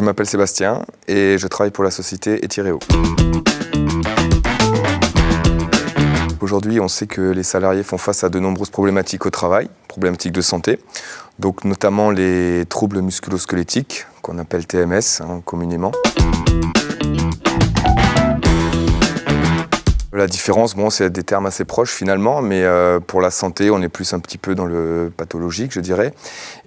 m'appelle Sébastien et je travaille pour la société Etiréo. Aujourd'hui, on sait que les salariés font face à de nombreuses problématiques au travail, problématiques de santé, donc notamment les troubles musculo-squelettiques, qu'on appelle TMS communément. La différence, c'est des termes assez proches finalement, mais pour la santé, on est plus un petit peu dans le pathologique, je dirais.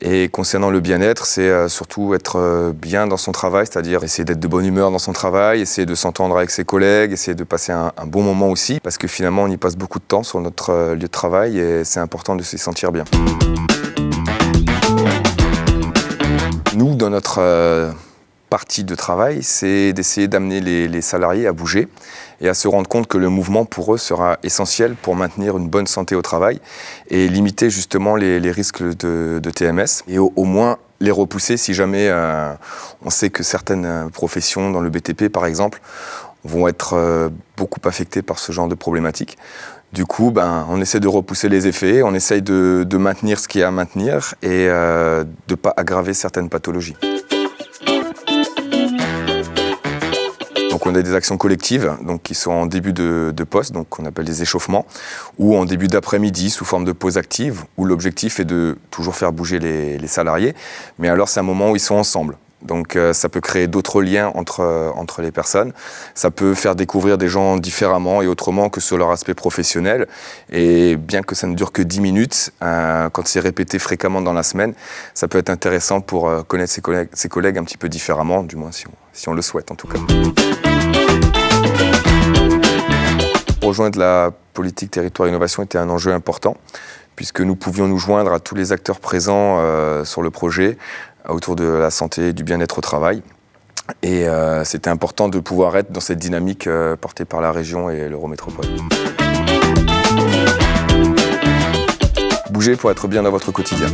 Et concernant le bien-être, c'est surtout être bien dans son travail, c'est-à-dire essayer d'être de bonne humeur dans son travail, essayer de s'entendre avec ses collègues, essayer de passer un bon moment aussi, parce que finalement, on y passe beaucoup de temps sur notre lieu de travail et c'est important de s'y sentir bien. Nous, dans notre partie de travail, c'est d'essayer d'amener les salariés à bouger et à se rendre compte que le mouvement pour eux sera essentiel pour maintenir une bonne santé au travail et limiter justement les risques de TMS et au moins les repousser si jamais on sait que certaines professions dans le BTP par exemple vont être beaucoup affectées par ce genre de problématiques. Du coup, on essaie de repousser les effets, on essaye de maintenir ce qu'il y a à maintenir et de ne pas aggraver certaines pathologies. Donc on a des actions collectives qui sont en début de poste, donc qu'on appelle des échauffements, ou en début d'après-midi sous forme de pause active, où l'objectif est de toujours faire bouger les salariés, mais alors c'est un moment où ils sont ensemble. Donc ça peut créer d'autres liens entre les personnes, ça peut faire découvrir des gens différemment et autrement que sur leur aspect professionnel. Et bien que ça ne dure que 10 minutes, quand c'est répété fréquemment dans la semaine, ça peut être intéressant pour connaître ses collègues un petit peu différemment, du moins si on le souhaite en tout cas. Rejoindre la politique territoire innovation était un enjeu important, puisque nous pouvions nous joindre à tous les acteurs présents sur le projet, autour de la santé et du bien-être au travail. Et c'était important de pouvoir être dans cette dynamique portée par la région et l'Eurométropole. Bougez pour être bien dans votre quotidien.